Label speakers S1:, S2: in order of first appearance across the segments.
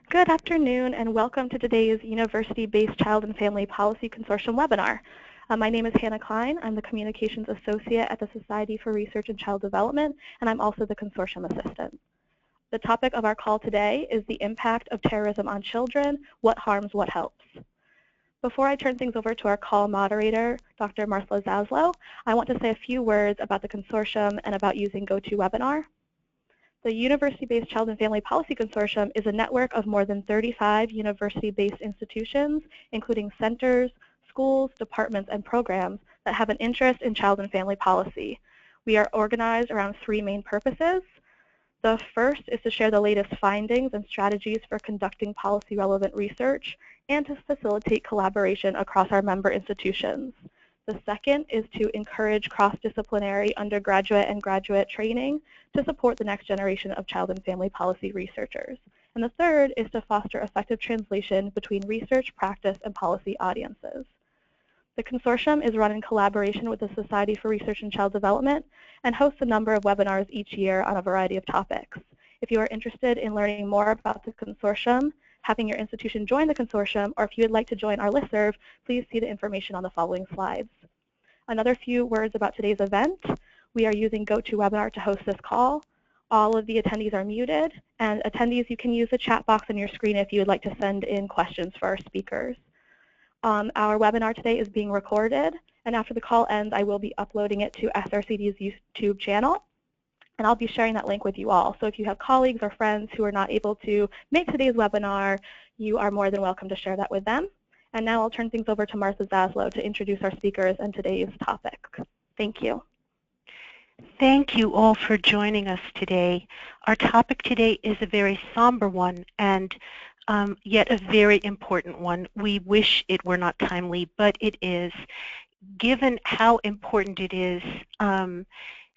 S1: Good afternoon and welcome to today's University-Based Child and Family Policy Consortium webinar. My name is Hannah Klein. I'm the Communications Associate at the Society for Research and Child Development, and I'm also the Consortium Assistant. The topic of our call today is the impact of terrorism on children, what harms, what helps. Before I turn things over to our call moderator, Dr. Martha Zaslow, I want to say a few words about the consortium and about using GoToWebinar. The University-Based Child and Family Policy Consortium is a network of more than 35 university-based institutions, including centers, schools, departments, and programs that have an interest in child and family policy. We are organized around three main purposes. The first is to share the latest findings and strategies for conducting policy-relevant research and to facilitate collaboration across our member institutions. The second is to encourage cross-disciplinary undergraduate and graduate training to support the next generation of child and family policy researchers. And the third is to foster effective translation between research, practice, and policy audiences. The consortium is run in collaboration with the Society for Research and Child Development and hosts a number of webinars each year on a variety of topics. If you are interested in learning more about the consortium, having your institution join the consortium, or if you would like to join our listserv, please see the information on the following slides. Another few words about today's event. We are using GoToWebinar to host this call. All of the attendees are muted, and attendees, you can use the chat box on your screen if you would like to send in questions for our speakers. Our webinar today is being recorded, and after the call ends, I will be uploading it to SRCD's YouTube channel. And I'll be sharing that link with you all. So if you have colleagues or friends who are not able to make today's webinar, you are more than welcome to share that with them. And now I'll turn things over to Martha Zaslow to introduce our speakers and today's topic. Thank you.
S2: Thank you all for joining us today. Our topic today is a very somber one and yet a very important one. We wish it were not timely, but it is. Given how important it is,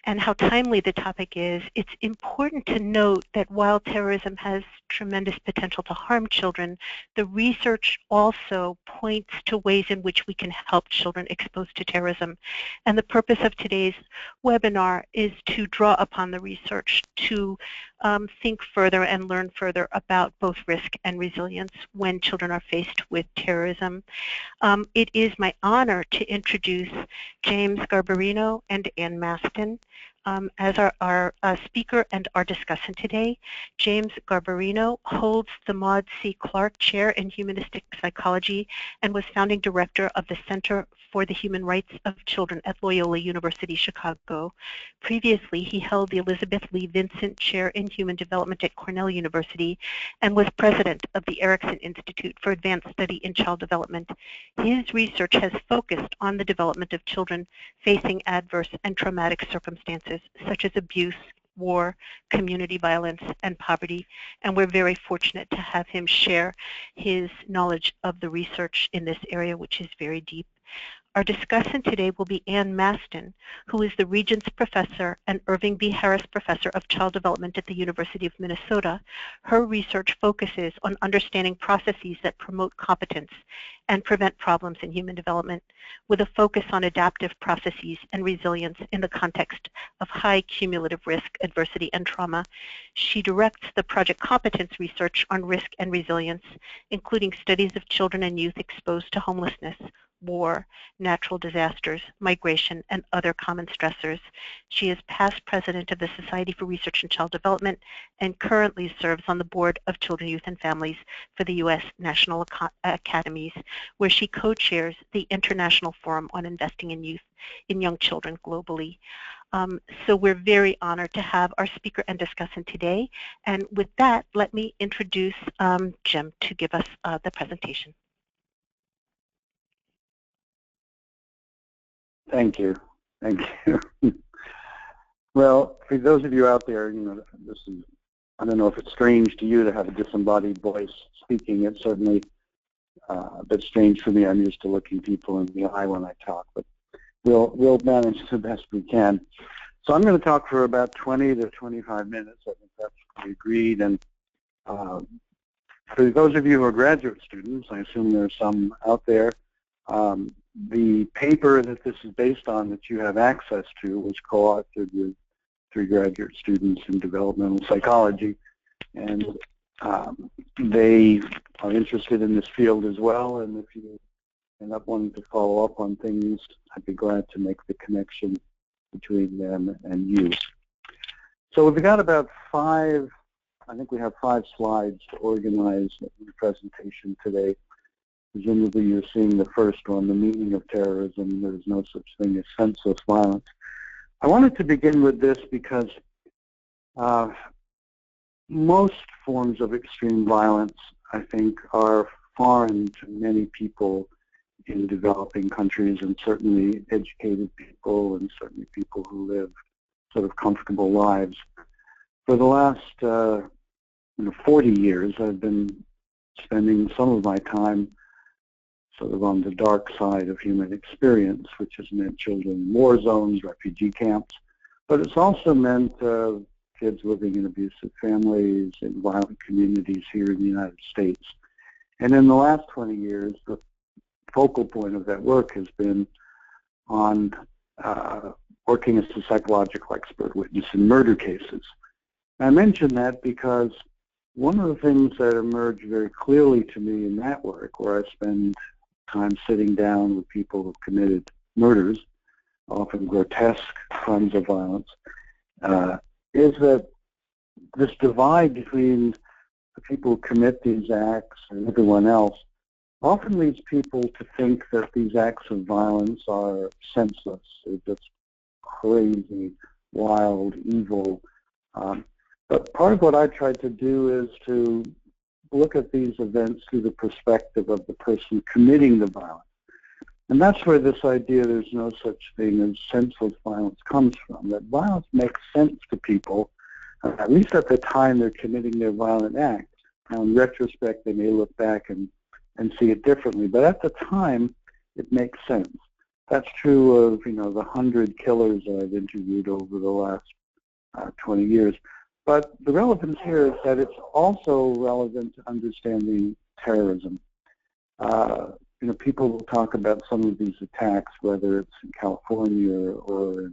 S2: and how timely the topic is, it's important to note that while terrorism has tremendous potential to harm children, the research also points to ways in which we can help children exposed to terrorism. And the purpose of today's webinar is to draw upon the research to think further and learn further about both risk and resilience when children are faced with terrorism. It is my honor to introduce James Garbarino and Ann Masten as our speaker and our discussant today. James Garbarino holds the Maud C. Clark Chair in Humanistic Psychology and was founding director of the Center for the Human Rights of Children at Loyola University Chicago. Previously, he held the Elizabeth Lee Vincent Chair in Human Development at Cornell University and was president of the Erickson Institute for Advanced Study in Child Development. His research has focused on the development of children facing adverse and traumatic circumstances such as abuse, war, community violence, and poverty, and we're very fortunate to have him share his knowledge of the research in this area, which is very deep. Our discussant today will be Ann Masten, who is the Regents Professor and Irving B. Harris Professor of Child Development at the University of Minnesota. Her research focuses on understanding processes that promote competence and prevent problems in human development, with a focus on adaptive processes and resilience in the context of high cumulative risk, adversity, and trauma. She directs the Project Competence research on risk and resilience, including studies of children and youth exposed to homelessness, war, natural disasters, migration, and other common stressors. She is past president of the Society for Research and Child Development and currently serves on the board of Children, Youth, and Families for the U.S. National Academies, where she co-chairs the International Forum on Investing in Youth in Young Children globally. So we're very honored to have our speaker and discussant today. And with that, let me introduce Jim to give us the presentation.
S3: Thank you. Thank you. Well, for those of you out there, this is, I don't know if it's strange to you to have a disembodied voice speaking. It's certainly a bit strange for me. I'm used to looking people in the eye when I talk, but we'll manage the best we can. So I'm going to talk for about 20 to 25 minutes. I think that's what we agreed. And for those of you who are graduate students, I assume there are some out there, the paper that this is based on that you have access to was co-authored with 3 graduate students in developmental psychology. And they are interested in this field as well, and if you end up wanting to follow up on things, I'd be glad to make the connection between them and you. So we've got about I think we have 5 slides to organize the presentation today. Presumably you're seeing the first one, the meaning of terrorism. There's no such thing as senseless violence. I wanted to begin with this because most forms of extreme violence, I think, are foreign to many people in developing countries, and certainly educated people, and certainly people who live sort of comfortable lives. For the last 40 years, I've been spending some of my time sort of on the dark side of human experience, which has meant children in war zones, refugee camps, but it's also meant kids living in abusive families, in violent communities here in the United States. And in the last 20 years, the focal point of that work has been on working as a psychological expert witness in murder cases. I mention that because one of the things that emerged very clearly to me in that work, where I spend time sitting down with people who've committed murders, often grotesque crimes of violence, is that this divide between the people who commit these acts and everyone else often leads people to think that these acts of violence are senseless, they're just crazy, wild, evil. But part of what I tried to do is to look at these events through the perspective of the person committing the violence. And that's where this idea there's no such thing as senseless violence comes from, that violence makes sense to people, at least at the time they're committing their violent act. Now, in retrospect, they may look back and see it differently, but at the time, it makes sense. That's true of, the 100 killers that I've interviewed over the last 20 years. But the relevance here is that it's also relevant to understanding terrorism. People will talk about some of these attacks, whether it's in California or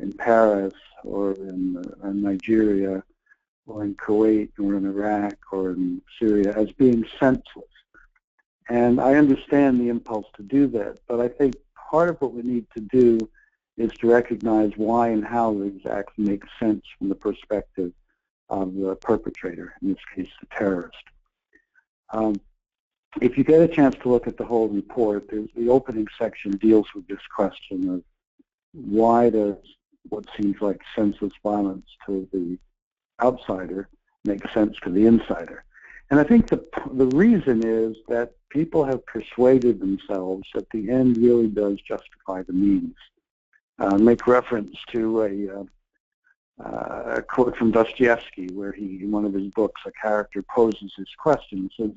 S3: in Paris or in Nigeria or in Kuwait or in Iraq or in Syria, as being senseless. And I understand the impulse to do that, but I think part of what we need to do is to recognize why and how these acts make sense from the perspective of the perpetrator, in this case the terrorist. If you get a chance to look at the whole report, the opening section deals with this question of why does what seems like senseless violence to the outsider make sense to the insider. And I think the reason is that people have persuaded themselves that the end really does justify the means. Make reference to a quote from Dostoevsky, where in one of his books, a character poses this question. Says,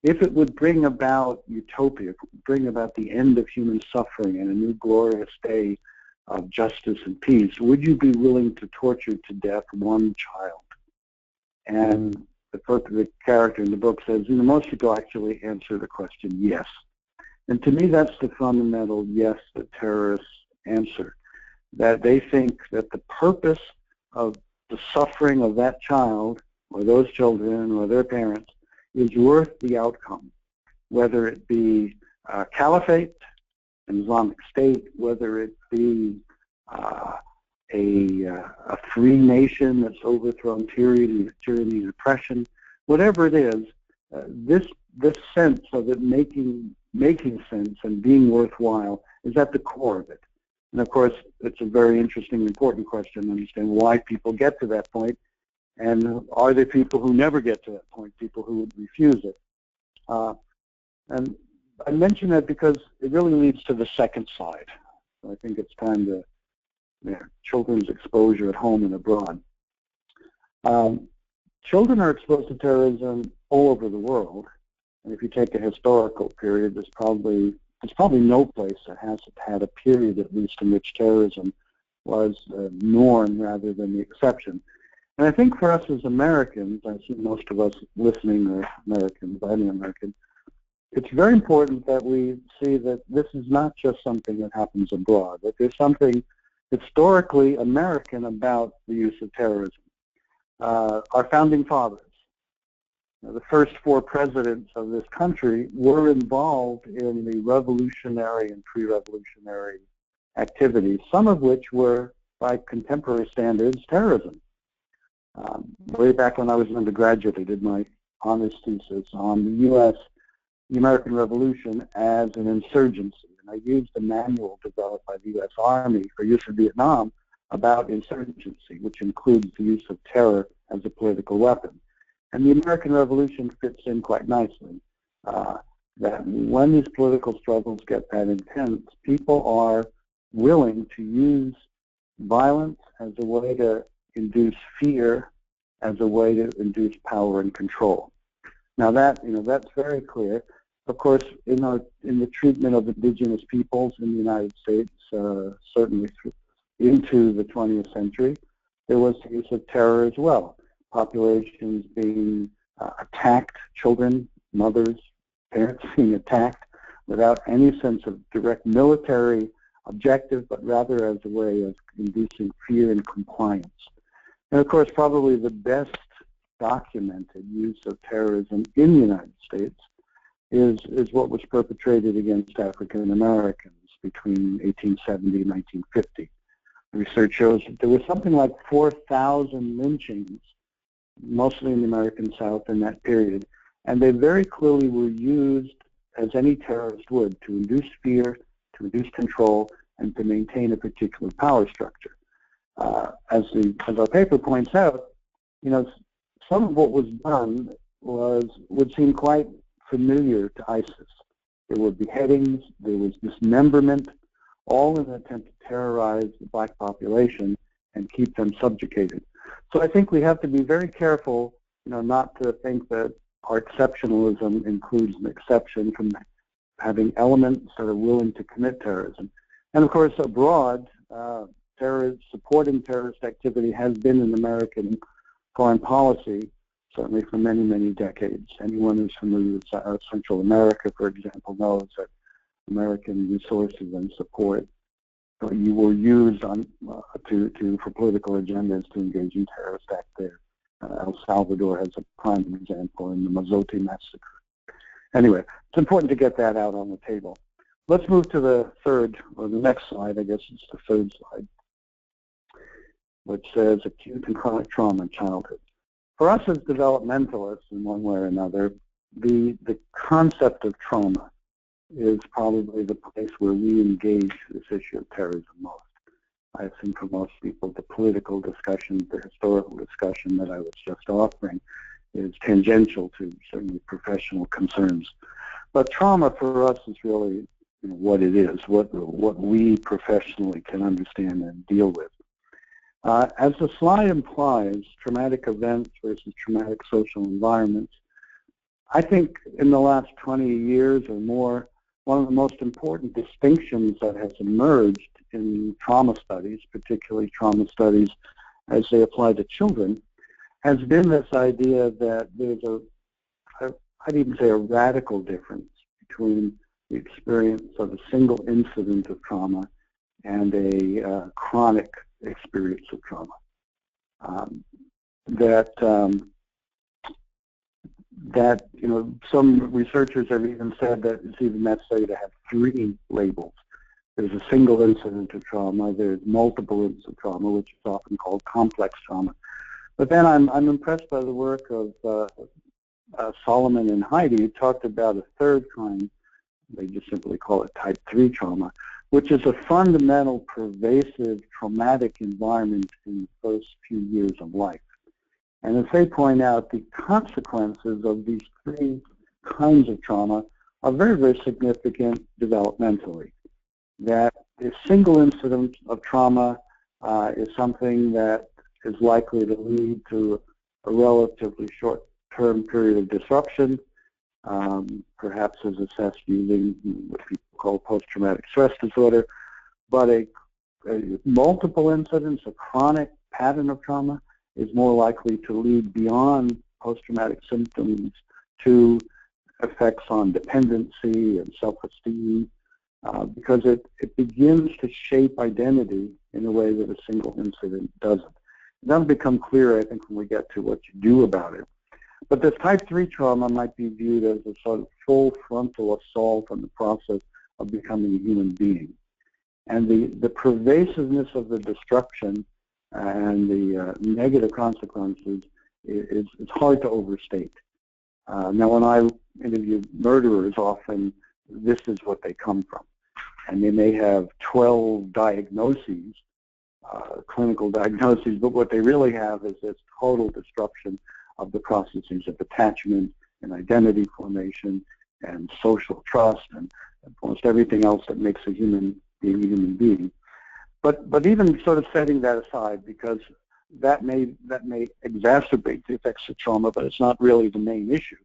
S3: if it would bring about utopia, if it would bring about the end of human suffering and a new glorious day of justice and peace, would you be willing to torture to death one child? And the character in the book says, most people actually answer the question yes. And to me, that's the fundamental yes that terrorists answer, that they think that the purpose of the suffering of that child or those children or their parents is worth the outcome, whether it be caliphate, an Islamic State, whether it be a free nation that's overthrown tyranny and oppression, whatever it is, this sense of it making sense and being worthwhile is at the core of it. And of course, it's a very interesting, important question to understand why people get to that point, and are there people who never get to that point, people who would refuse it? And I mention that because it really leads to the second slide. So I think it's time to children's exposure at home and abroad. Children are exposed to terrorism all over the world, and if you take a historical period, there's probably no place that hasn't had a period, at least, in which terrorism was the norm rather than the exception. And I think for us as Americans, I see most of us listening are Americans, I'm an American, it's very important that we see that this is not just something that happens abroad, that there's something historically American about the use of terrorism. Our founding fathers the first 4 presidents of this country were involved in the revolutionary and pre-revolutionary activities, some of which were, by contemporary standards, terrorism. Way back when I was an undergraduate, I did my honors thesis on the American Revolution as an insurgency. And I used a manual developed by the U.S. Army for use in Vietnam about insurgency, which includes the use of terror as a political weapon. And the American Revolution fits in quite nicely. That when these political struggles get that intense, people are willing to use violence as a way to induce fear, as a way to induce power and control. Now that, that's very clear. Of course, in the treatment of indigenous peoples in the United States, certainly into the 20th century, there was the use of terror as well. Populations being attacked, children, mothers, parents being attacked without any sense of direct military objective, but rather as a way of inducing fear and compliance. And of course, probably the best documented use of terrorism in the United States is what was perpetrated against African Americans between 1870 and 1950. Research shows that there was something like 4,000 lynchings, mostly in the American South in that period, and they very clearly were used, as any terrorist would, to induce fear, to induce control, and to maintain a particular power structure. As our paper points out, some of what was done would seem quite familiar to ISIS. There were beheadings, there was dismemberment, all in an attempt to terrorize the black population and keep them subjugated. So I think we have to be very careful, not to think that our exceptionalism includes an exception from having elements that are willing to commit terrorism. And of course, abroad, supporting terrorist activity has been in American foreign policy, certainly for many, many decades. Anyone who's familiar with Central America, for example, knows that American resources and support were used for political agendas to engage in terrorist acts there. El Salvador has a prime example in the Mazote massacre. Anyway, it's important to get that out on the table. Let's move to the next slide. I guess it's the third slide, which says acute and chronic trauma in childhood. For us as developmentalists, in one way or another, the concept of trauma is probably the place where we engage this issue of terrorism most. I think for most people, the political discussion, the historical discussion that I was just offering is tangential to certainly professional concerns. But trauma for us is really what it is, what we professionally can understand and deal with. As the slide implies, traumatic events versus traumatic social environments, I think in the last 20 years or more, one of the most important distinctions that has emerged in trauma studies, particularly trauma studies as they apply to children, has been this idea that there's I'd even say a radical difference between the experience of a single incident of trauma and a chronic experience of trauma. Some researchers have even said that it's even necessary to have 3 labels. There's a single incident of trauma, there's multiple incidents of trauma, which is often called complex trauma. But then I'm impressed by the work of Solomon and Heidi, who talked about a third kind. They just simply call it type 3 trauma, which is a fundamental, pervasive, traumatic environment in the first few years of life. And as they point out, the consequences of these 3 kinds of trauma are very, very significant developmentally. That a single incident of trauma is something that is likely to lead to a relatively short-term period of disruption, perhaps as assessed using what people call post-traumatic stress disorder, but a multiple incidents, a chronic pattern of trauma, is more likely to lead beyond post-traumatic symptoms to effects on dependency and self-esteem, because it begins to shape identity in a way that a single incident doesn't. That'll become clear, I think, when we get to what you do about it. But this type 3 trauma might be viewed as a sort of full frontal assault on the process of becoming a human being. And the pervasiveness of the destruction and the negative consequences is hard to overstate. Now, when I interview murderers, often this is what they come from. And they may have 12 diagnoses, clinical diagnoses, but what they really have is this total disruption of the processes of attachment and identity formation and social trust and almost everything else that makes a human being a human being. But even sort of setting that aside, because that may exacerbate the effects of trauma, but it's not really the main issue.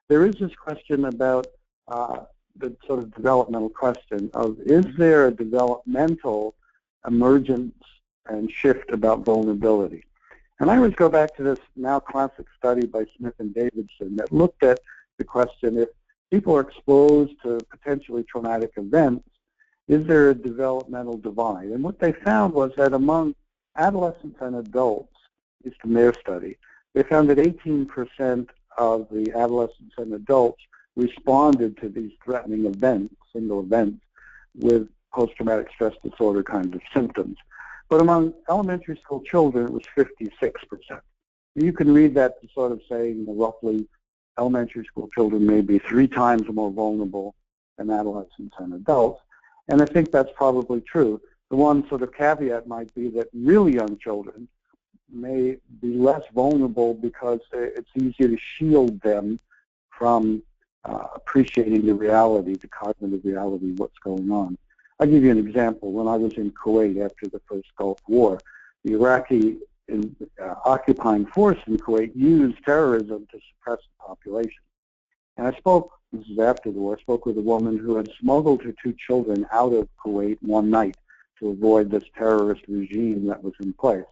S3: There is this question about the sort of developmental question of, is there a developmental emergence and shift about vulnerability? And I always go back to this now classic study by Smith and Davidson that looked at the question, if people are exposed to potentially traumatic events, is there a developmental divide? And what they found was that among adolescents and adults, at least in their study, they found that 18% of the adolescents and adults responded to these threatening events, single events, with post-traumatic stress disorder kinds of symptoms. But among elementary school children, it was 56%. You can read that to sort of say, roughly elementary school children may be 3 times more vulnerable than adolescents and adults. And I think that's probably true. The one sort of caveat might be that really young children may be less vulnerable because it's easier to shield them from appreciating the reality, the cognitive reality of what's going on. I'll give you an example. When I was in Kuwait after the first Gulf War, the Iraqi occupying force in Kuwait used terrorism to suppress the population. And I spoke, this is after the war, I spoke with a woman who had smuggled her 2 children out of Kuwait one night to avoid this terrorist regime that was in place.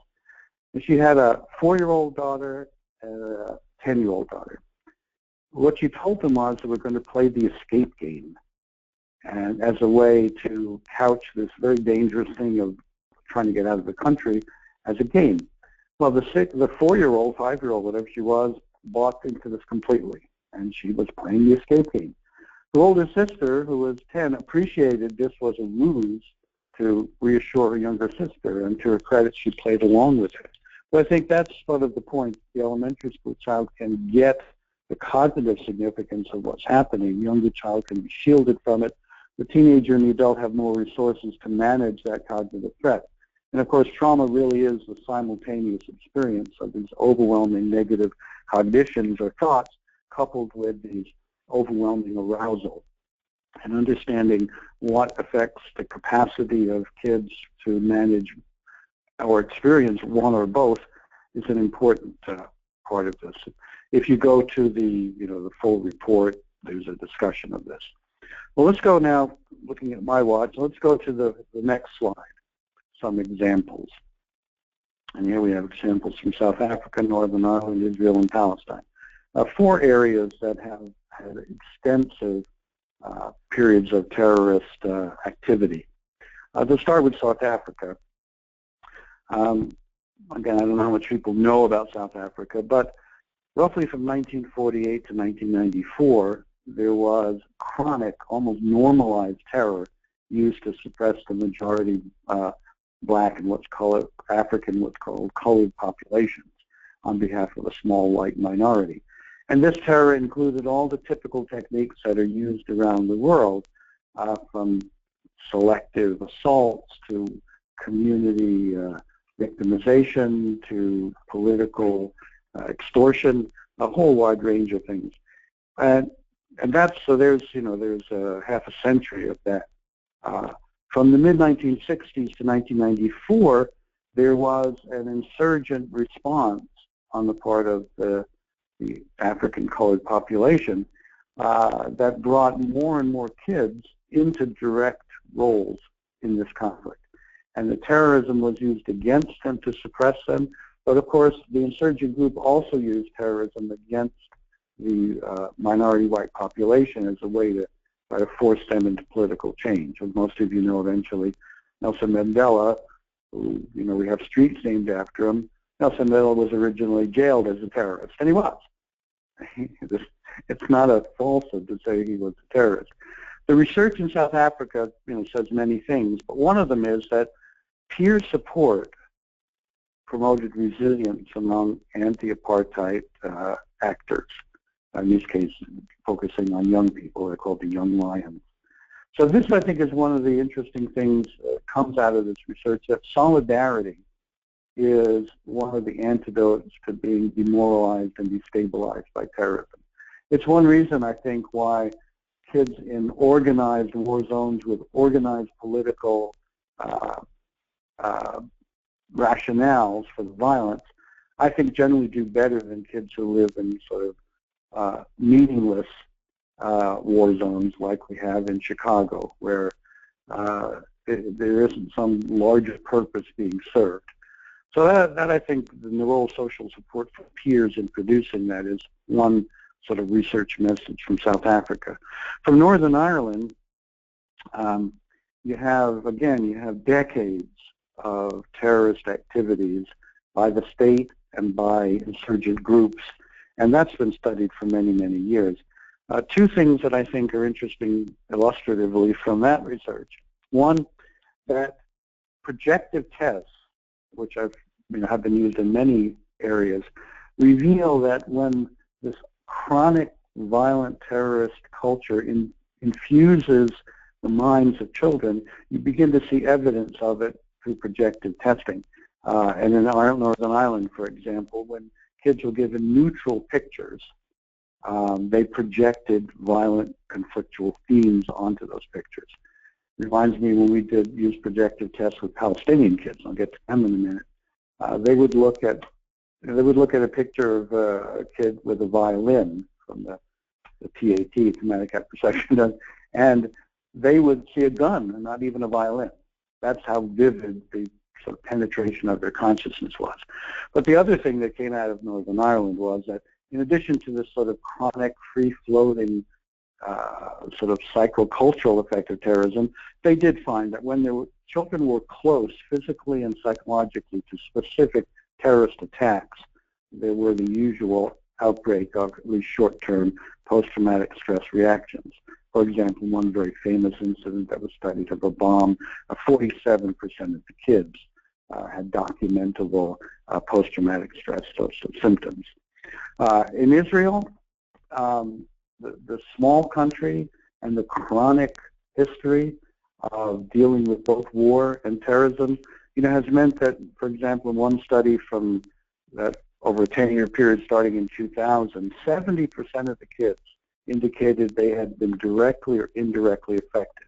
S3: And she had a 4-year-old daughter and a 10-year-old daughter. What she told them was that we're going to play the escape game, and as a way to couch this very dangerous thing of trying to get out of the country as a game. Well, the 4-year-old, 5-year-old, whatever she was, bought into this completely, and she was playing the escape game. Her older sister, who was 10, appreciated this was a ruse to reassure her younger sister, and to her credit, she played along with it. But I think that's sort of the point. The elementary school child can get the cognitive significance of what's happening. The younger child can be shielded from it. The teenager and the adult have more resources to manage that cognitive threat. And of course, trauma really is the simultaneous experience of these overwhelming negative cognitions or thoughts coupled with these overwhelming arousal. And understanding what affects the capacity of kids to manage or experience one or both is an important part of this. If you go to the full report, there's a discussion of this. Well, let's go now, looking at my watch, let's go to the next slide, some examples. And here we have examples from South Africa, Northern Ireland, Israel, and Palestine. 4 areas that have had extensive periods of terrorist activity. To start with South Africa. Again, I don't know how much people know about South Africa, but roughly from 1948 to 1994, there was chronic, almost normalized terror used to suppress the majority black and what's called African, what's called colored populations on behalf of a small white minority. And this terror included all the typical techniques that are used around the world, from selective assaults to community victimization to political extortion, a whole wide range of things. And that's, so there's half a century of that. From the mid-1960s to 1994, there was an insurgent response on the part of the African colored population that brought more and more kids into direct roles in this conflict. And the terrorism was used against them to suppress them, but of course the insurgent group also used terrorism against the minority white population as a way to try to force them into political change. As most of you know, eventually Nelson Mandela, who we have streets named after him, Nelson Mandela was originally jailed as a terrorist, and he was. it's not a falsehood to say he was a terrorist. The research in South Africa, says many things, but one of them is that peer support promoted resilience among anti-apartheid actors. In this case, focusing on young people, they're called the Young Lions. So this, I think, is one of the interesting things that comes out of this research, that solidarity is one of the antidotes to being demoralized and destabilized by terrorism. It's one reason, I think, why kids in organized war zones with organized political rationales for the violence, I think generally do better than kids who live in sort of meaningless war zones like we have in Chicago, where there isn't some larger purpose being served. So that I think the role of social support for peers in producing that is one sort of research message from South Africa. From Northern Ireland, you have decades of terrorist activities by the state and by insurgent groups, and that's been studied for many, many years. Two things that I think are interesting illustratively from that research. One, that projective tests, which have been used in many areas, reveal that when this chronic violent terrorist culture infuses the minds of children, you begin to see evidence of it through projective testing. And in Northern Ireland, for example, when kids were given neutral pictures, they projected violent conflictual themes onto those pictures. It reminds me when we use projective tests with Palestinian kids. I'll get to them in a minute. They would look at a picture of a kid with a violin from the TAT, traumatic apperception, and they would see a gun and not even a violin. That's how vivid the sort of penetration of their consciousness was. But the other thing that came out of Northern Ireland was that in addition to this sort of chronic, free-floating sort of psychocultural effect of terrorism, they did find that when children were close physically and psychologically to specific terrorist attacks, there were the usual outbreak of at least short-term post-traumatic stress reactions. For example, one very famous incident that was studied of a bomb, 47% of the kids had documentable post-traumatic stress symptoms. In Israel, the small country and the chronic history of dealing with both war and terrorism, has meant that, for example, in one study from that over a 10-year period starting in 2000, 70% of the kids indicated they had been directly or indirectly affected.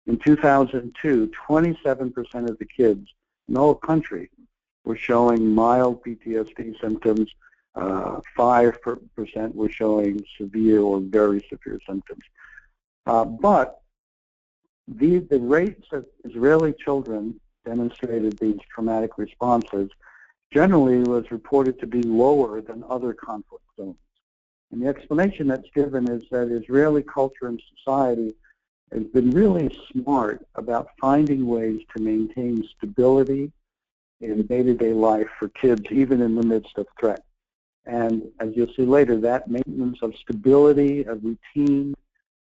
S3: In 2002, 27% of the kids in the whole country were showing mild PTSD symptoms. 5% were showing severe or very severe symptoms. But the rates that Israeli children demonstrated these traumatic responses generally was reported to be lower than other conflict zones. And the explanation that's given is that Israeli culture and society has been really smart about finding ways to maintain stability in day-to-day life for kids, even in the midst of threat. And as you'll see later, that maintenance of stability, of routine,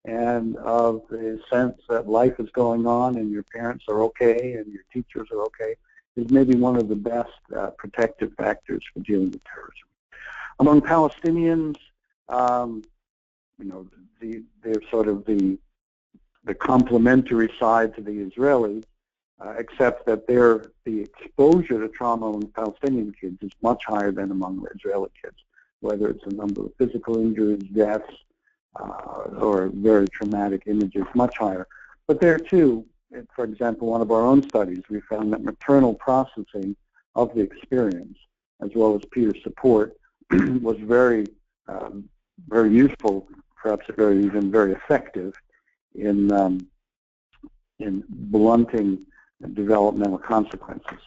S3: and of the sense that life is going on and your parents are okay and your teachers are okay is maybe one of the best protective factors for dealing with terrorism. Among Palestinians, they're sort of the complementary side to the Israelis, except that the exposure to trauma among Palestinian kids is much higher than among the Israeli kids, whether it's a number of physical injuries, deaths, or very traumatic images, much higher. But there too, for example, one of our own studies, we found that maternal processing of the experience, as well as peer support, was very, very useful, perhaps even very effective in blunting developmental consequences.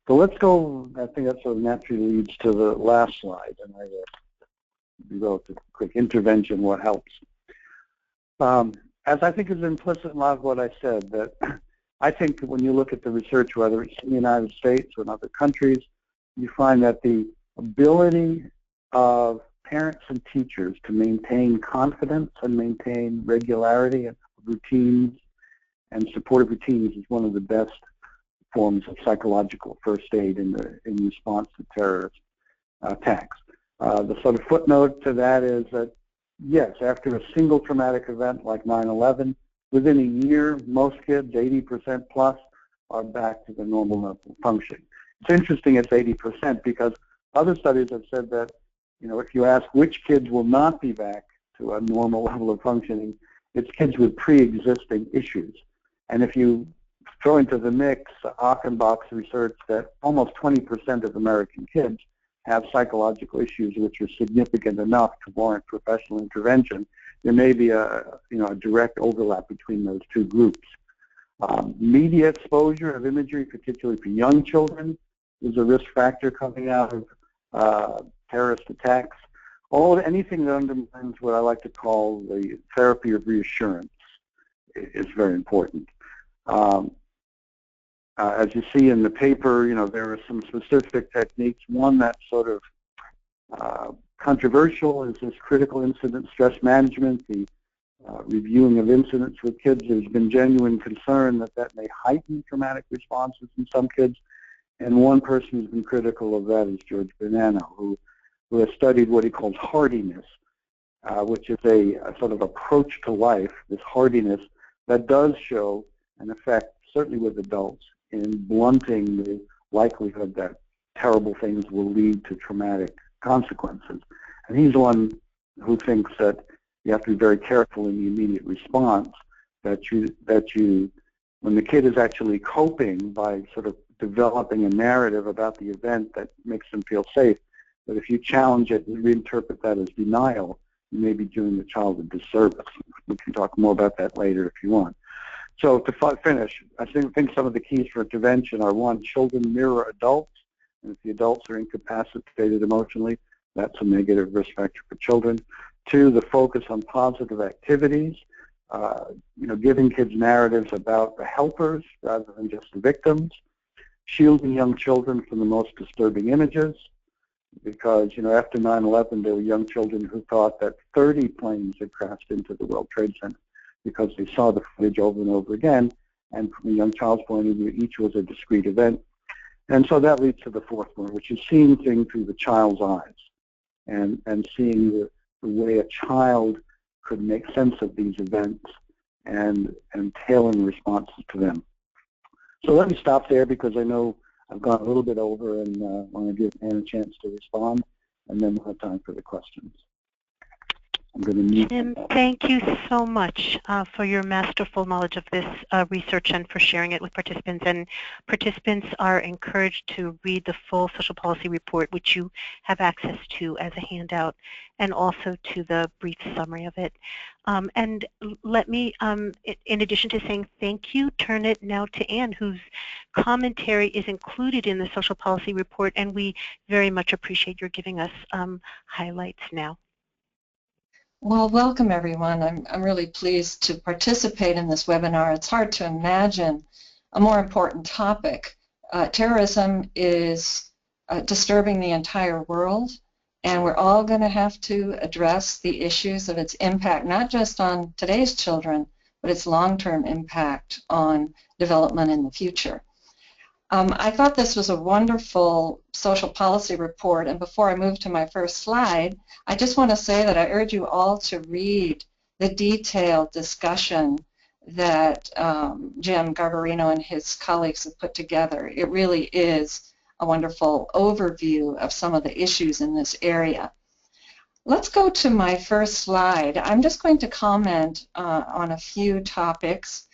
S3: So let's go, I think that sort of naturally leads to the last slide, and I will develop a quick intervention, what helps. As I think is implicit in a lot of what I said, that I think when you look at the research, whether it's in the United States or in other countries, you find that the ability of parents and teachers to maintain confidence and maintain regularity and routines and supportive routines is one of the best forms of psychological first aid in response to terrorist attacks. The sort of footnote to that is that, yes, after a single traumatic event like 9/11, within a year, most kids, 80% plus, are back to the normal level of functioning. It's interesting it's 80% because other studies have said that, you know, if you ask which kids will not be back to a normal level of functioning, it's kids with pre-existing issues. And if you throw into the mix Achenbach's research that almost 20% of American kids have psychological issues which are significant enough to warrant professional intervention, there may be a direct overlap between those two groups. Media exposure of imagery, particularly for young children, is a risk factor coming out of terrorist attacks. Anything that undermines what I like to call the therapy of reassurance is very important. As you see in the paper, there are some specific techniques. One that's sort of controversial is this critical incident stress management, the reviewing of incidents with kids. There's been genuine concern that may heighten traumatic responses in some kids. And one person who's been critical of that is George Bonanno, who has studied what he calls hardiness, which is a sort of approach to life, this hardiness that does show an effect, certainly with adults, in blunting the likelihood that terrible things will lead to traumatic consequences. And he's the one who thinks that you have to be very careful in the immediate response, that when the kid is actually coping by sort of developing a narrative about the event that makes them feel safe, that if you challenge it and reinterpret that as denial, you may be doing the child a disservice. We can talk more about that later if you want. So to finish, I think some of the keys for intervention are: one, children mirror adults, and if the adults are incapacitated emotionally, that's a negative risk factor for children. Two, the focus on positive activities, giving kids narratives about the helpers rather than just the victims. Shielding young children from the most disturbing images, because after 9/11 there were young children who thought that 30 planes had crashed into the World Trade Center because they saw the footage over and over again, and from a young child's point of view, each was a discrete event. And so that leads to the fourth one, which is seeing things through the child's eyes, and seeing the way a child could make sense of these events and tailoring responses to them. So let me stop there because I know I've gone a little bit over and want to give Ann a chance to respond, and then we'll have time for the questions. I'm going to mute.
S2: Jim, thank you so much for your masterful knowledge of this research and for sharing it with participants. And participants are encouraged to read the full social policy report, which you have access to as a handout, and also to the brief summary of it. And let me, in addition to saying thank you, turn it now to Ann, whose commentary is included in the social policy report, and we very much appreciate your giving us highlights now.
S4: Well, welcome everyone. I'm really pleased to participate in this webinar. It's hard to imagine a more important topic. Terrorism is disturbing the entire world, and we're all going to have to address the issues of its impact, not just on today's children, but its long-term impact on development in the future. I thought this was a wonderful social policy report, and before I move to my first slide, I just want to say that I urge you all to read the detailed discussion that James Garbarino and his colleagues have put together. It really is a wonderful overview of some of the issues in this area. Let's go to my first slide. I'm just going to comment on a few topics.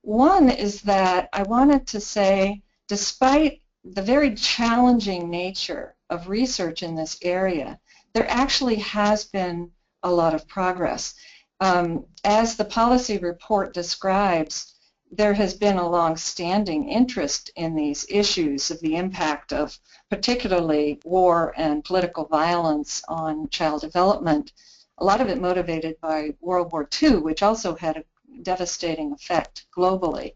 S4: One is that I wanted to say, despite the very challenging nature of research in this area, there actually has been a lot of progress. As the policy report describes, there has been a long-standing interest in these issues of the impact of particularly war and political violence on child development, a lot of it motivated by World War II, which also had a devastating effect globally.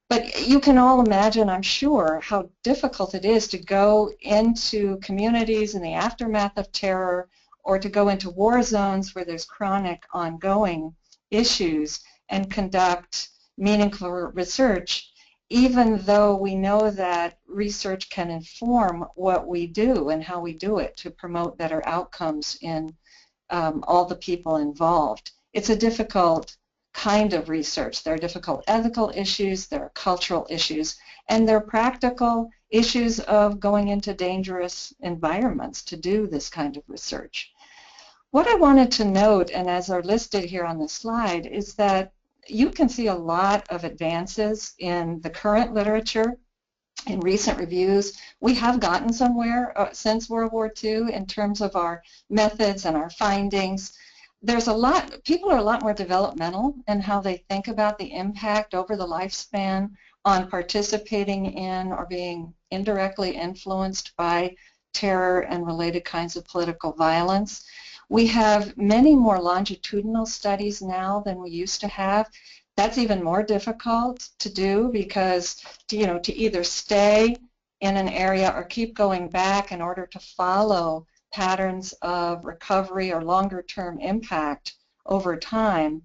S4: But you can all imagine, I'm sure, how difficult it is to go into communities in the aftermath of terror or to go into war zones where there's chronic ongoing issues and conduct meaningful research, even though we know that research can inform what we do and how we do it to promote better outcomes in all the people involved. It's a difficult kind of research. There are difficult ethical issues, there are cultural issues, and there are practical issues of going into dangerous environments to do this kind of research. What I wanted to note, and as are listed here on the slide, is that you can see a lot of advances in the current literature. In recent reviews, we have gotten somewhere since World War II in terms of our methods and our findings. There's a lot, people are a lot more developmental in how they think about the impact over the lifespan on participating in or being indirectly influenced by terror and related kinds of political violence. We have many more longitudinal studies now than we used to have. That's even more difficult to do because, to either stay in an area or keep going back in order to follow patterns of recovery or longer-term impact over time,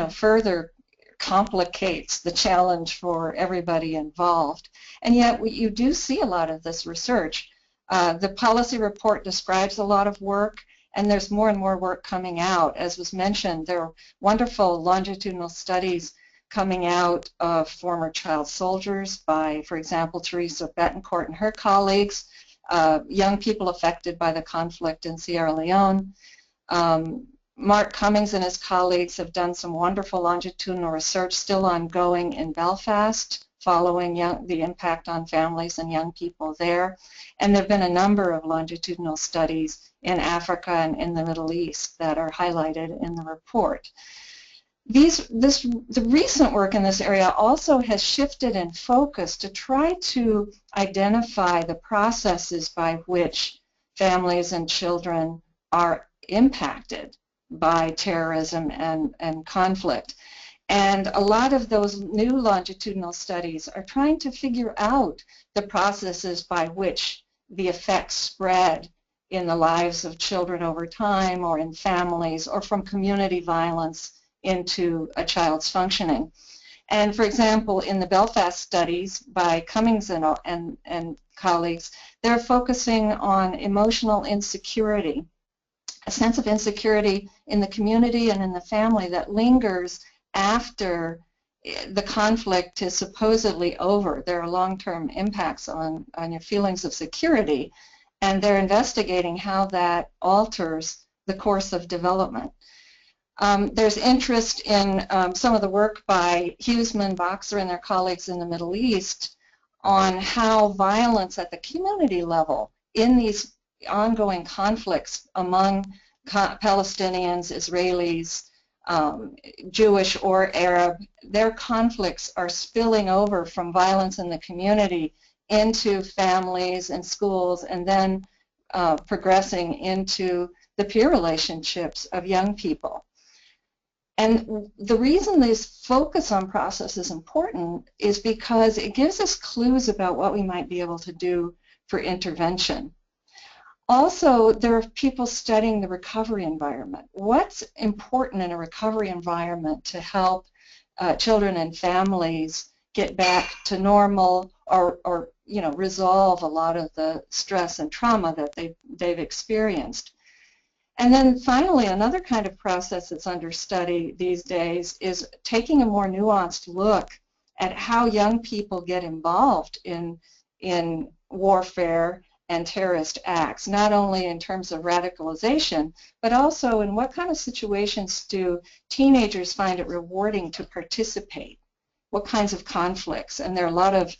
S4: further complicates the challenge for everybody involved. And yet you do see a lot of this research. The policy report describes a lot of work, and there's more and more work coming out. As was mentioned, there are wonderful longitudinal studies coming out of former child soldiers by, for example, Teresa Betancourt and her colleagues, young people affected by the conflict in Sierra Leone. Mark Cummings and his colleagues have done some wonderful longitudinal research still ongoing in Belfast, following the impact on families and young people there. And there have been a number of longitudinal studies in Africa and in the Middle East that are highlighted in the report. The recent work in this area also has shifted in focus to try to identify the processes by which families and children are impacted by terrorism and conflict. And a lot of those new longitudinal studies are trying to figure out the processes by which the effects spread in the lives of children over time, or in families, or from community violence into a child's functioning. And for example, in the Belfast studies by Cummings and colleagues, they're focusing on emotional insecurity, a sense of insecurity in the community and in the family that lingers after the conflict is supposedly over. There are long-term impacts on your feelings of security, and they're investigating how that alters the course of development. There's interest in some of the work by Huseman, Boxer, and their colleagues in the Middle East on how violence at the community level in these ongoing conflicts among Palestinians, Israelis, Jewish or Arab, their conflicts are spilling over from violence in the community into families and schools, and then progressing into the peer relationships of young people. And the reason this focus on process is important is because it gives us clues about what we might be able to do for intervention. Also, there are people studying the recovery environment. What's important in a recovery environment to help children and families get back to normal, or resolve a lot of the stress and trauma that they've experienced? And then finally, another kind of process that's under study these days is taking a more nuanced look at how young people get involved in warfare and terrorist acts, not only in terms of radicalization, but also in what kind of situations do teenagers find it rewarding to participate, what kinds of conflicts. And there are a lot of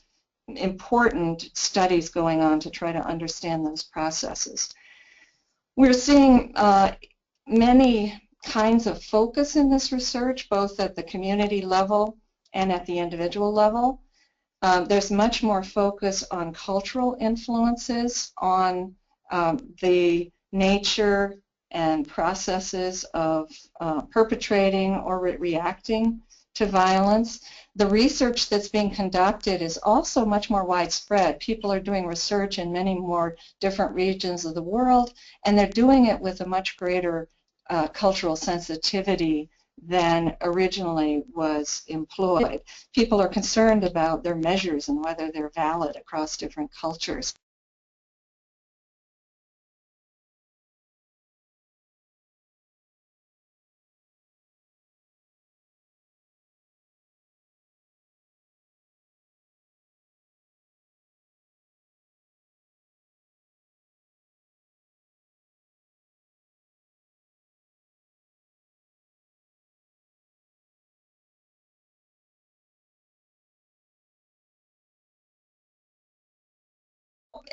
S4: important studies going on to try to understand those processes. We're seeing many kinds of focus in this research, both at the community level and at the individual level. There's much more focus on cultural influences, on the nature and processes of perpetrating or reacting to violence. The research that's being conducted is also much more widespread. People are doing research in many more different regions of the world, and they're doing it with a much greater cultural sensitivity than originally was employed. People are concerned about their measures and whether they're valid across different cultures.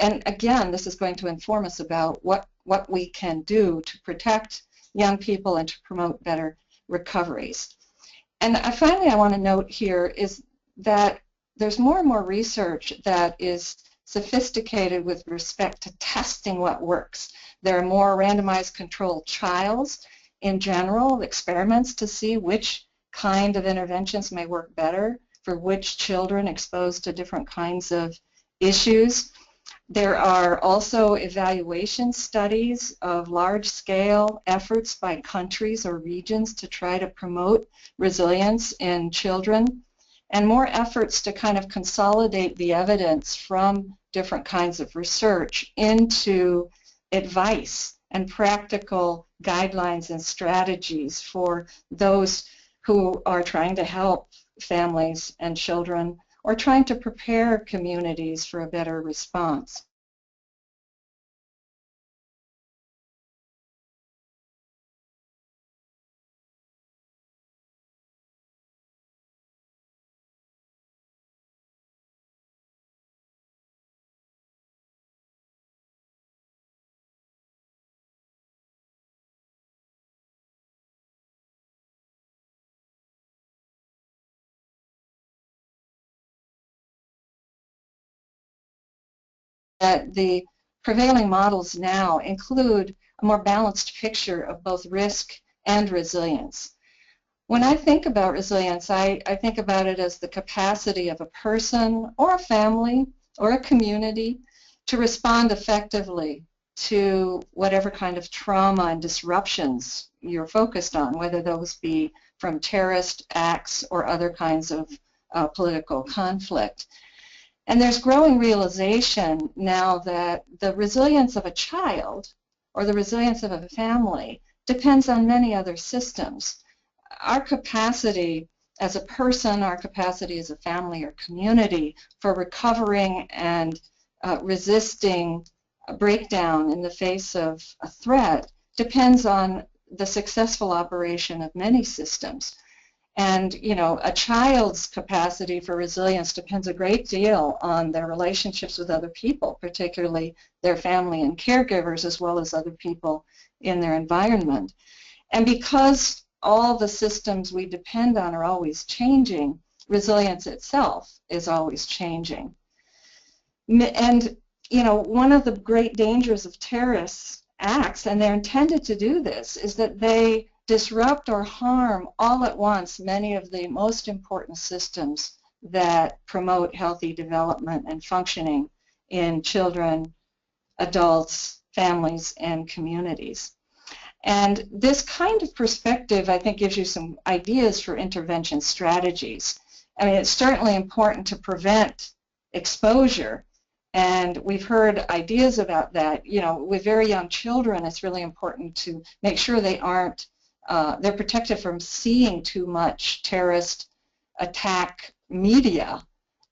S4: And again, this is going to inform us about what we can do to protect young people and to promote better recoveries. And finally, I want to note here is that there's more and more research that is sophisticated with respect to testing what works. There are more randomized controlled trials in general, experiments to see which kind of interventions may work better for which children exposed to different kinds of issues. There are also evaluation studies of large-scale efforts by countries or regions to try to promote resilience in children, and more efforts to kind of consolidate the evidence from different kinds of research into advice and practical guidelines and strategies for those who are trying to help families and children or trying to prepare communities for a better response. That the prevailing models now include a more balanced picture of both risk and resilience. When I think about resilience, I think about it as the capacity of a person or a family or a community to respond effectively to whatever kind of trauma and disruptions you're focused on, whether those be from terrorist acts or other kinds of political conflict. And there's growing realization now that the resilience of a child or the resilience of a family depends on many other systems. Our capacity as a person, our capacity as a family or community for recovering and resisting a breakdown in the face of a threat depends on the successful operation of many systems. And, you know, a child's capacity for resilience depends a great deal on their relationships with other people, particularly their family and caregivers, as well as other people in their environment. And because all the systems we depend on are always changing, resilience itself is always changing. And, you know, one of the great dangers of terrorist acts, and they're intended to do this, is that they disrupt or harm all at once many of the most important systems that promote healthy development and functioning in children, adults, families, and communities. And this kind of perspective, I think, gives you some ideas for intervention strategies. I mean, it's certainly important to prevent exposure, and we've heard ideas about that. You know, with very young children, it's really important to make sure they aren't they're protected from seeing too much terrorist attack media,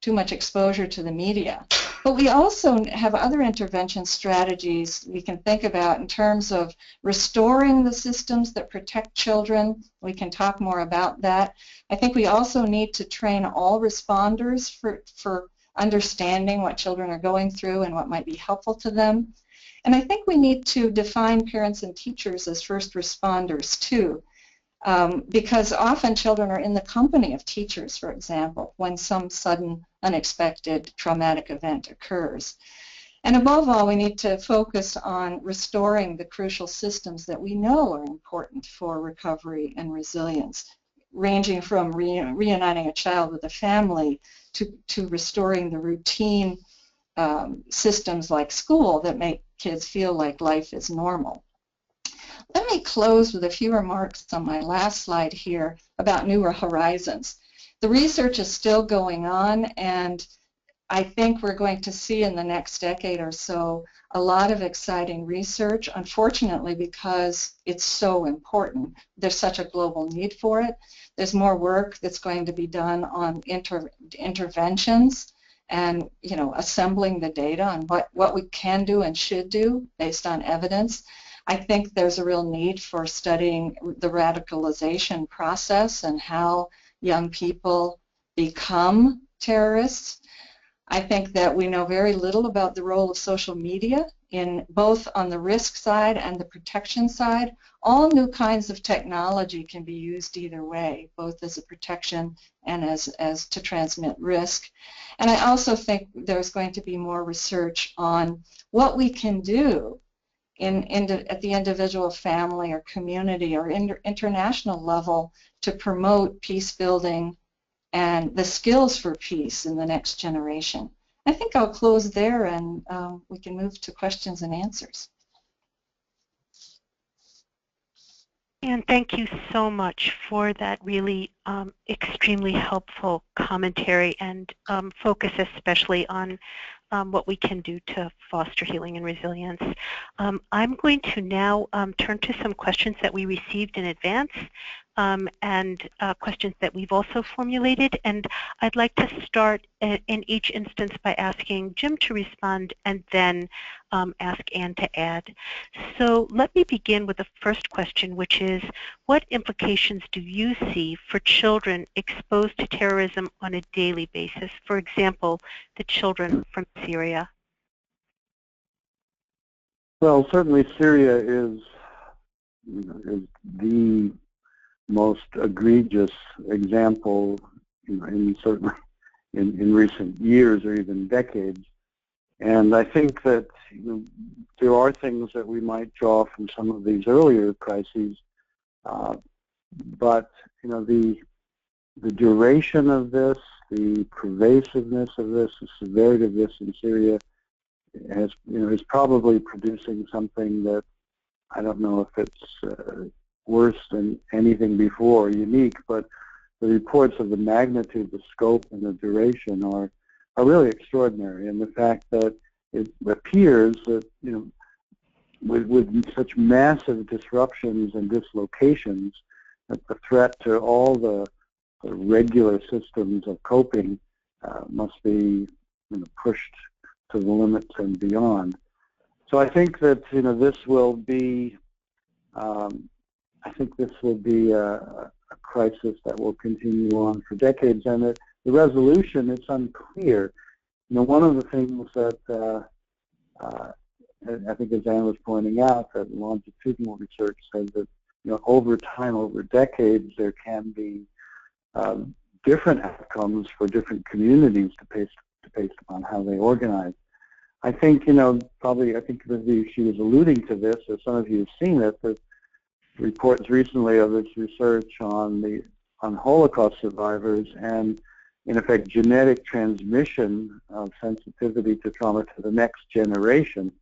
S4: too much exposure to the media. But we also have other intervention strategies we can think about in terms of restoring the systems that protect children. We can talk more about that. I think we also need to train all responders for understanding what children are going through and what might be helpful to them. And I think we need to define parents and teachers as first responders too, because often children are in the company of teachers, for example, when some sudden, unexpected, traumatic event occurs. And above all, we need to focus on restoring the crucial systems that we know are important for recovery and resilience. ranging from reuniting a child with a family to restoring the routine systems like school that make kids feel like life is normal. Let me close with a few remarks on my last slide here about newer horizons. The research is still going on, and I think we're going to see in the next decade or so a lot of exciting research, unfortunately, because it's so important. There's such a global need for it. There's more work that's going to be done on interventions and, you know, assembling the data on what we can do and should do based on evidence. I think there's a real need for studying the radicalization process and how young people become terrorists. I think that we know very little about the role of social media in both on the risk side and the protection side. All new kinds of technology can be used either way, both as a protection and as to transmit risk. And I also think there's going to be more research on what we can do at the individual family or community or international level to promote peace building and the skills for peace in the next generation. I think I'll close there, and we can move to questions and answers.
S2: And thank you so much for that really extremely helpful commentary and focus especially on what we can do to foster healing and resilience. I'm going to now turn to some questions that we received in advance and questions that we've also formulated. And I'd like to start in each instance by asking Jim to respond and then ask Ann to add. So let me begin with the first question, which is, what implications do you see for children exposed to terrorism on a daily basis? For example, the children from Syria.
S3: Well, certainly Syria is the most egregious example, certainly in recent years or even decades. And I think that there are things that we might draw from some of these earlier crises, but the duration of this, the pervasiveness of this, the severity of this in Syria is probably producing something that I don't know if it's worse than anything before, unique, but the reports of the magnitude, the scope, and the duration are really extraordinary. And the fact that it appears that with such massive disruptions and dislocations, that the threat to all the regular systems of coping must be pushed to the limits and beyond. So I think that this will be a crisis that will continue on for decades, and the resolution is unclear. One of the things that I think, as Ann was pointing out, that longitudinal research says that over time, over decades, there can be different outcomes for different communities based upon how they organize. I think I think she was alluding to this, or some of you have seen it. The reports recently of this research on Holocaust survivors and, in effect, genetic transmission of sensitivity to trauma to the next generation,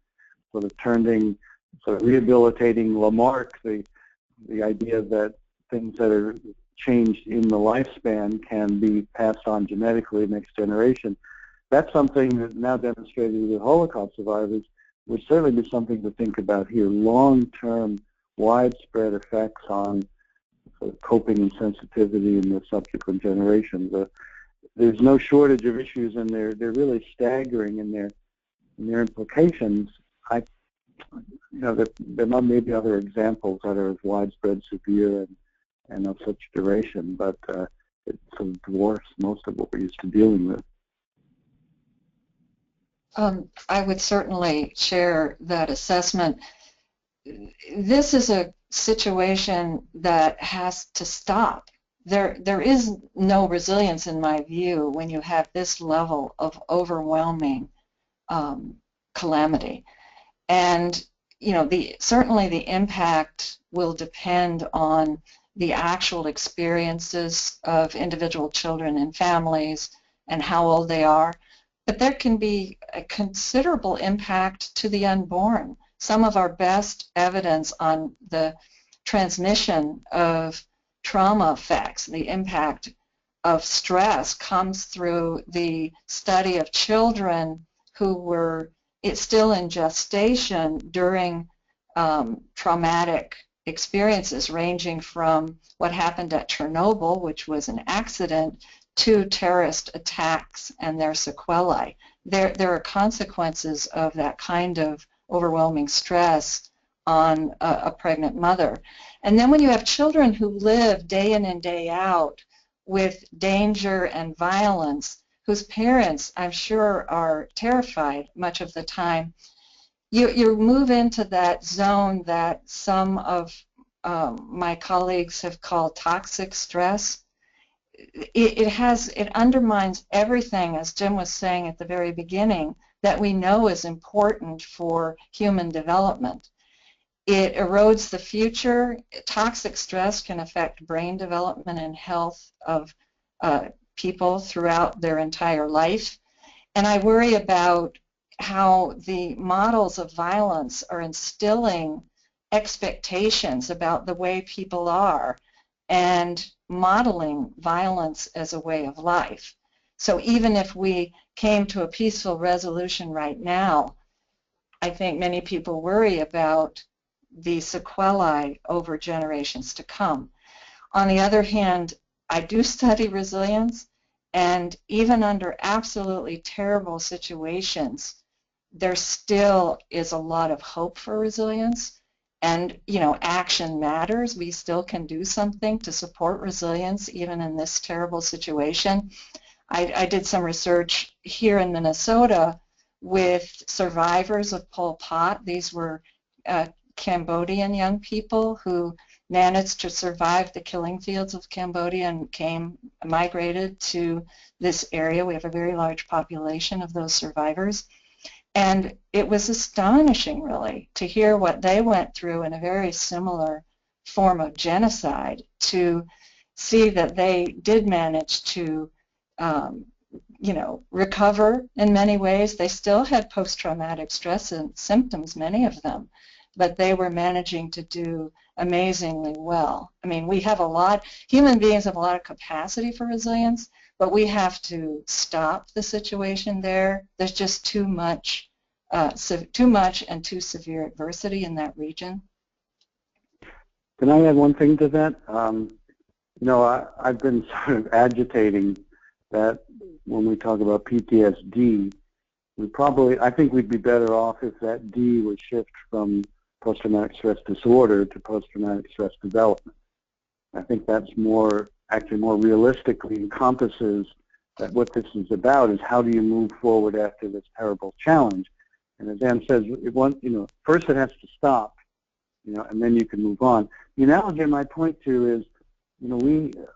S3: sort of rehabilitating Lamarck, the idea that things that are changed in the lifespan can be passed on genetically to the next generation. That's something that's now demonstrated with Holocaust survivors would certainly be something to think about here. Long-term, widespread effects on coping and sensitivity in the subsequent generations. There's no shortage of issues, and they're really staggering in their implications. There may be other examples that are as widespread, severe, and of such duration, but it sort of dwarfs most of what we're used to dealing with.
S4: I would certainly share that assessment. This is a situation that has to stop. There is no resilience, in my view, when you have this level of overwhelming calamity. And certainly the impact will depend on the actual experiences of individual children and families and how old they are, but there can be a considerable impact to the unborn. Some of our best evidence on the transmission of trauma effects, the impact of stress, comes through the study of children who were still in gestation during traumatic experiences, ranging from what happened at Chernobyl, which was an accident, to terrorist attacks and their sequelae. There are consequences of that kind of overwhelming stress on a pregnant mother. And then when you have children who live day in and day out with danger and violence, whose parents, I'm sure, are terrified much of the time, you move into that zone that some of my colleagues have called toxic stress. It undermines everything, as Jim was saying at the very beginning, that we know is important for human development. It erodes the future. Toxic stress can affect brain development and health of people throughout their entire life. And I worry about how the models of violence are instilling expectations about the way people are and modeling violence as a way of life. So even if we came to a peaceful resolution right now, I think many people worry about the sequelae over generations to come. On the other hand, I do study resilience, and even under absolutely terrible situations, there still is a lot of hope for resilience. And, you know, action matters. We still can do something to support resilience even in this terrible situation. I did some research here in Minnesota with survivors of Pol Pot. These were Cambodian young people who managed to survive the killing fields of Cambodia and migrated to this area. We have a very large population of those survivors. And it was astonishing, really, to hear what they went through in a very similar form of genocide, to see that they did manage to, recover in many ways. They still had post-traumatic stress and symptoms, many of them, but they were managing to do amazingly well. I mean, human beings have a lot of capacity for resilience, but we have to stop the situation there. There's just too much and too severe adversity in that region.
S3: Can I add one thing to that? I've been sort of agitating that when we talk about PTSD, I think we'd be better off if that D would shift from post-traumatic stress disorder to post-traumatic stress development. I think that's actually more realistically encompasses that what this is about is how do you move forward after this terrible challenge. And as Ann says, first it has to stop, and then you can move on. The analogy I might point to is,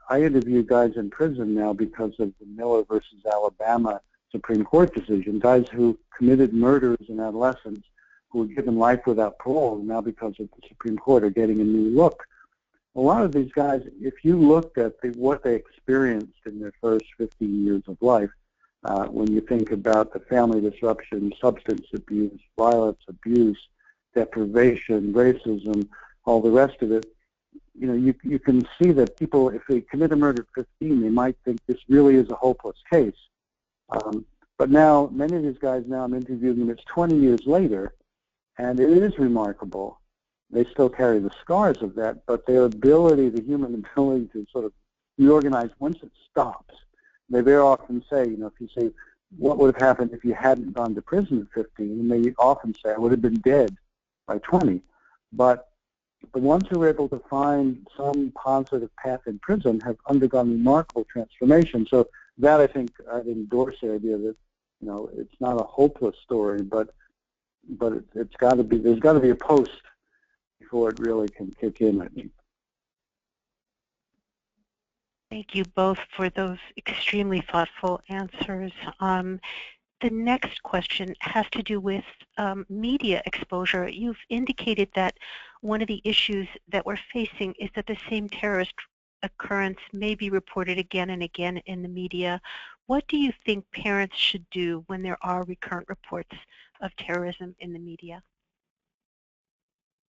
S3: I interview guys in prison now because of the Miller versus Alabama Supreme Court decision, guys who committed murders in adolescence who were given life without parole, and now because of the Supreme Court are getting a new look. A lot of these guys, if you looked at what they experienced in their first 15 years of life, when you think about the family disruption, substance abuse, violence, abuse, deprivation, racism, all the rest of it, you can see that people, if they commit a murder at 15, they might think this really is a hopeless case. But now, many of these guys now I'm interviewing them, it's 20 years later, and it is remarkable. They still carry the scars of that, but their ability, the human ability to sort of reorganize once it stops. They very often say, if you say, what would have happened if you hadn't gone to prison at 15? And they often say, I would have been dead by 20. But the ones who are able to find some positive path in prison have undergone remarkable transformation. So that, I think, I'd endorse the idea that, it's not a hopeless story, but it's got to be, there's got to be a post before it really can kick in, I think.
S2: Thank you both for those extremely thoughtful answers. The next question has to do with media exposure. You've indicated that one of the issues that we're facing is that the same terrorist occurrence may be reported again and again in the media. What do you think parents should do when there are recurrent reports of terrorism in the media?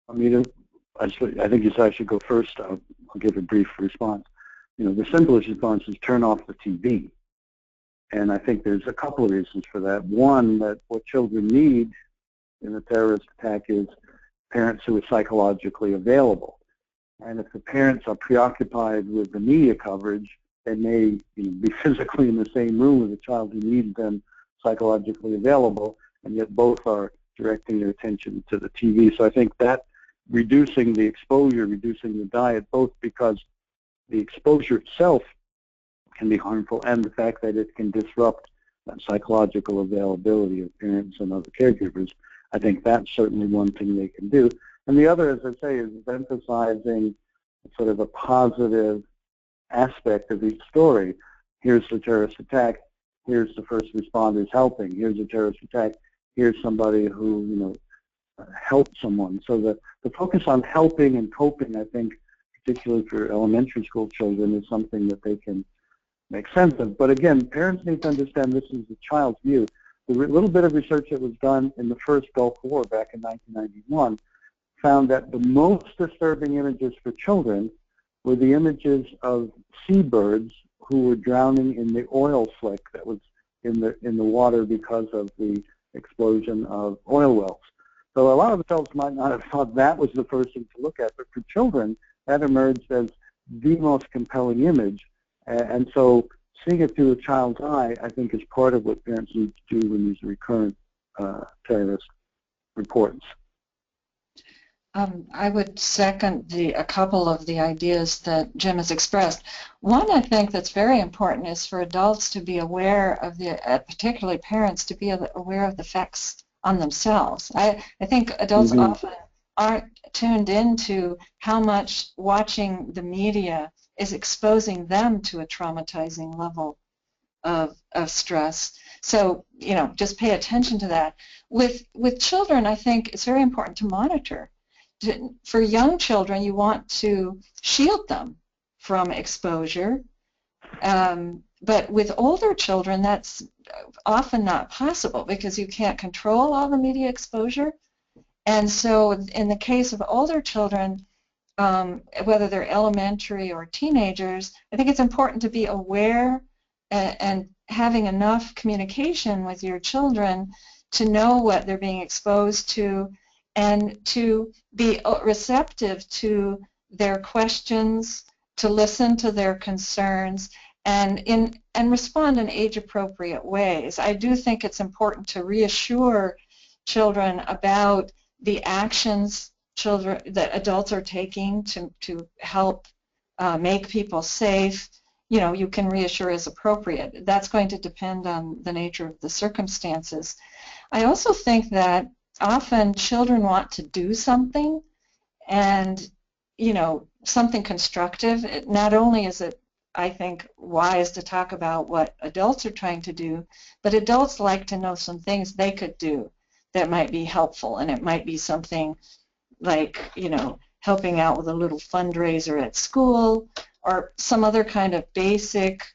S3: Amita, I think you said I should go first. I'll give a brief response. The simplest response is turn off the TV. And I think there's a couple of reasons for that. One, that what children need in a terrorist attack is parents who are psychologically available. And if the parents are preoccupied with the media coverage, they may be physically in the same room with a child who needs them psychologically available, and yet both are directing their attention to the TV. So I think that reducing the exposure, reducing the diet, both because the exposure itself can be harmful and the fact that it can disrupt that psychological availability of parents and other caregivers, I think that's certainly one thing they can do. And the other, as I say, is emphasizing sort of a positive aspect of each story. Here's the terrorist attack. Here's the first responders helping. Here's a terrorist attack. Here's somebody who, helped someone. So the focus on helping and coping, I think, particularly for elementary school children, is something that they can make sense of. But again, parents need to understand this is the child's view. The little bit of research that was done in the first Gulf War back in 1991 found that the most disturbing images for children were the images of seabirds who were drowning in the oil slick that was in the water because of the explosion of oil wells. So a lot of adults might not have thought that was the first thing to look at, but for children, that emerged as the most compelling image. And so seeing it through a child's eye, I think, is part of what parents need to do when these recurrent terrorist reports.
S4: I would second a couple of the ideas that Jim has expressed. One, I think, that's very important is for adults to be aware of particularly parents, to be aware of the effects on themselves. I think adults often aren't tuned into how much watching the media is exposing them to a traumatizing level of stress. So, just pay attention to that. With children, I think it's very important to monitor. For young children, you want to shield them from exposure. But with older children, that's often not possible because you can't control all the media exposure. And so in the case of older children, whether they're elementary or teenagers, I think it's important to be aware and having enough communication with your children to know what they're being exposed to and to be receptive to their questions, to listen to their concerns, and respond in age-appropriate ways. I do think it's important to reassure children about the actions that adults are taking to help make people safe. You can reassure as appropriate. That's going to depend on the nature of the circumstances. I also think that often children want to do something, and something constructive. Not only is it, I think, wise to talk about what adults are trying to do, but adults like to know some things they could do that might be helpful, and it might be something like, helping out with a little fundraiser at school or some other kind of basic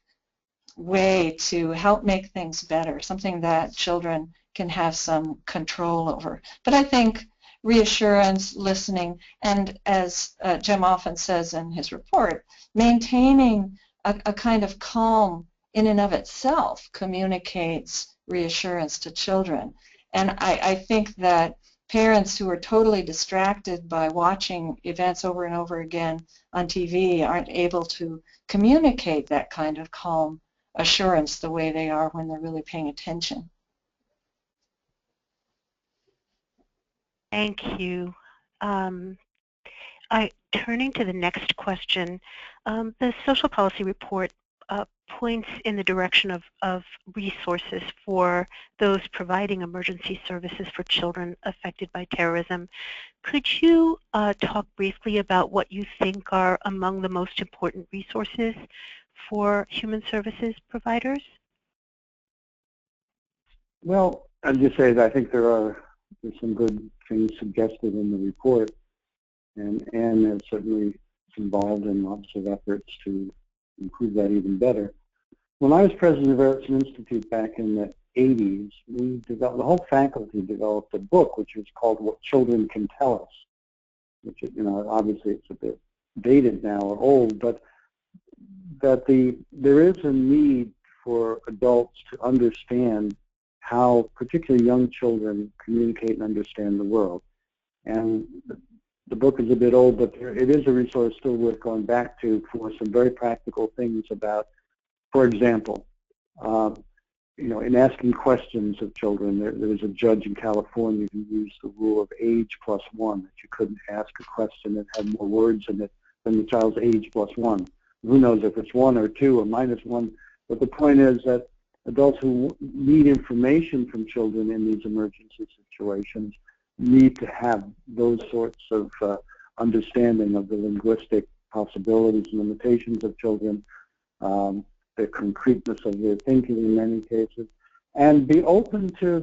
S4: way to help make things better, something that children can have some control over. But I think reassurance, listening, and as Jim often says in his report, maintaining a kind of calm in and of itself communicates reassurance to children. And I think that parents who are totally distracted by watching events over and over again on TV aren't able to communicate that kind of calm assurance the way they are when they're really paying attention.
S2: Thank you. Turning to the next question, the Social Policy Report points in the direction of resources for those providing emergency services for children affected by terrorism. Could you talk briefly about what you think are among the most important resources for human services providers?
S3: Well, I'd just say that I think there's some good things suggested in the report, and Ann is certainly involved in lots of efforts to improve that even better. When I was president of Erickson Institute back in the 80s, the whole faculty developed a book which was called What Children Can Tell Us, which, obviously it's a bit dated now or old, but that there is a need for adults to understand how particularly young children communicate and understand the world. And the book is a bit old, but it is a resource still worth going back to for some very practical things about, for example, in asking questions of children. There was a judge in California who used the rule of age plus one, that you couldn't ask a question that had more words in it than the child's age plus one. Who knows if it's 1 or 2 or -1, but the point is that adults who need information from children in these emergency situations need to have those sorts of understanding of the linguistic possibilities and limitations of children, the concreteness of their thinking in many cases, and be open to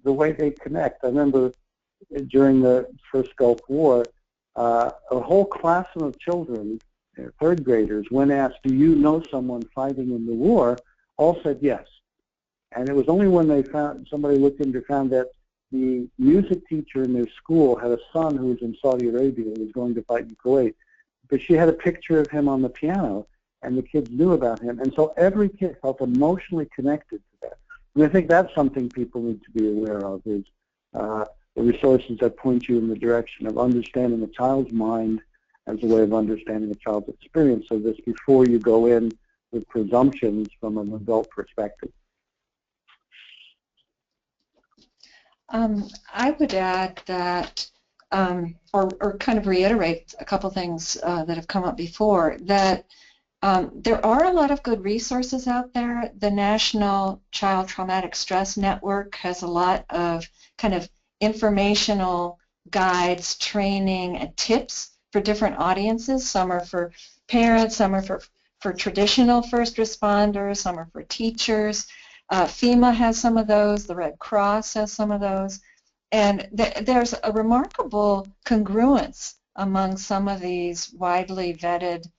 S3: the way they connect. I remember during the first Gulf War, a whole class of children, third graders, when asked, "Do you know someone fighting in the war?" all said yes. And it was only when somebody looked into found that the music teacher in their school had a son who was in Saudi Arabia who was going to fight in Kuwait, but she had a picture of him on the piano, and the kids knew about him. And so every kid felt emotionally connected to that. And I think that's something people need to be aware of, is the resources that point you in the direction of understanding a child's mind as a way of understanding a child's experience, so this before you go in with presumptions from an adult perspective.
S4: I would add that, or kind of reiterate a couple things that have come up before, that there are a lot of good resources out there. The National Child Traumatic Stress Network has a lot of kind of informational guides, training, and tips for different audiences. Some are for parents, some are for traditional first responders, some are for teachers. FEMA has some of those, the Red Cross has some of those, and there's a remarkable congruence among some of these widely vetted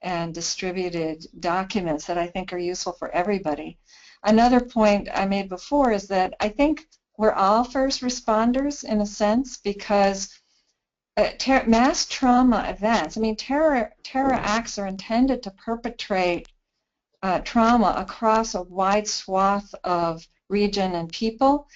S4: and distributed documents that I think are useful for everybody. Another point I made before is that I think we're all first responders in a sense, because mass trauma events, terror acts are intended to perpetrate trauma across a wide swath of region and people,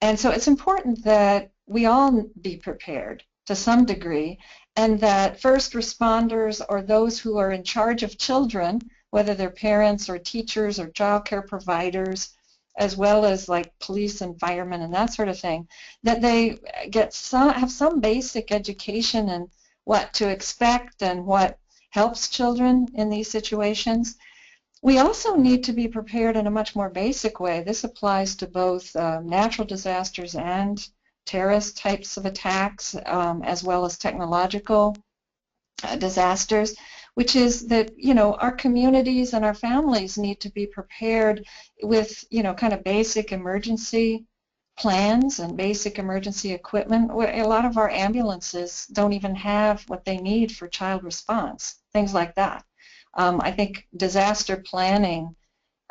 S4: and so it's important that we all be prepared to some degree, and that first responders or those who are in charge of children, whether they're parents or teachers or child care providers, as well as like police and firemen and that sort of thing, that they have some basic education in what to expect and what helps children in these situations. We also need to be prepared in a much more basic way. This applies to both natural disasters and terrorist types of attacks, as well as technological disasters, which is that, our communities and our families need to be prepared with, kind of basic emergency plans and basic emergency equipment. A lot of our ambulances don't even have what they need for child response, things like that. I think disaster planning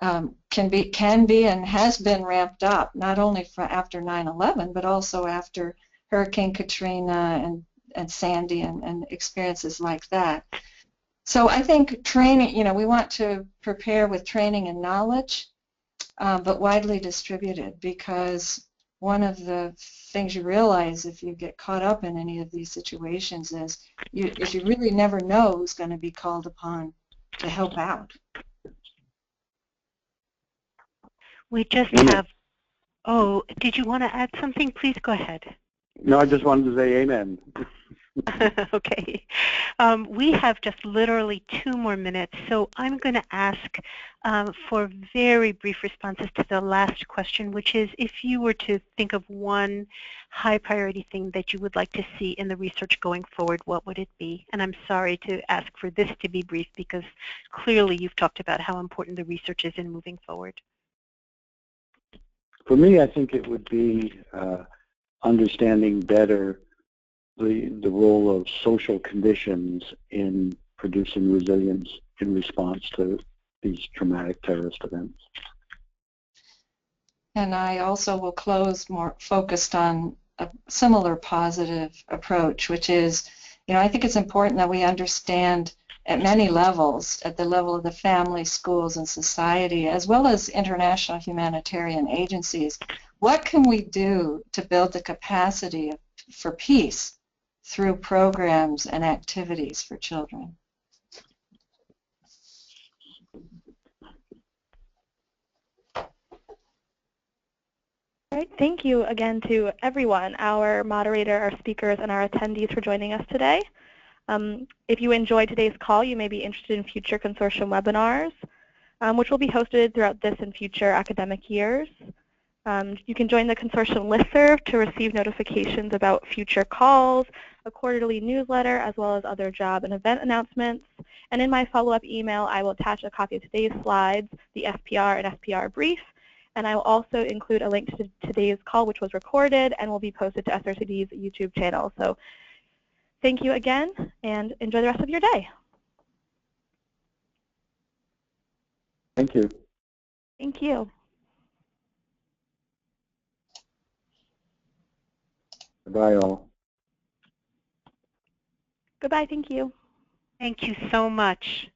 S4: can be and has been ramped up, not only after 9/11, but also after Hurricane Katrina and Sandy and experiences like that. So I think training, we want to prepare with training and knowledge, but widely distributed, because one of the things you realize if you get caught up in any of these situations is if you really never know who's going to be called upon to help out.
S2: We just have, did you want to add something? Please go ahead.
S3: No, I just wanted to say amen.
S2: Okay. We have just literally 2 more minutes, so I'm going to ask for very brief responses to the last question, which is if you were to think of one high priority thing that you would like to see in the research going forward, what would it be? And I'm sorry to ask for this to be brief, because clearly you've talked about how important the research is in moving forward.
S3: For me, I think it would be understanding better the role of social conditions in producing resilience in response to these traumatic terrorist events.
S4: And I also will close more focused on a similar positive approach, which is, I think it's important that we understand at many levels, at the level of the family, schools, and society, as well as international humanitarian agencies, what can we do to build the capacity for peace through programs and activities for children?
S1: All right, thank you again to everyone, our moderator, our speakers, and our attendees for joining us today. If you enjoyed today's call, you may be interested in future consortium webinars, which will be hosted throughout this and future academic years. You can join the consortium listserv to receive notifications about future calls, a quarterly newsletter, as well as other job and event announcements. And in my follow-up email, I will attach a copy of today's slides, the SPR and SPR brief, and I will also include a link to today's call, which was recorded and will be posted to SRCD's YouTube channel. So thank you again, and enjoy the rest of your day.
S3: Thank you.
S1: Thank you.
S3: Goodbye, all.
S1: Goodbye, thank you.
S2: Thank you so much.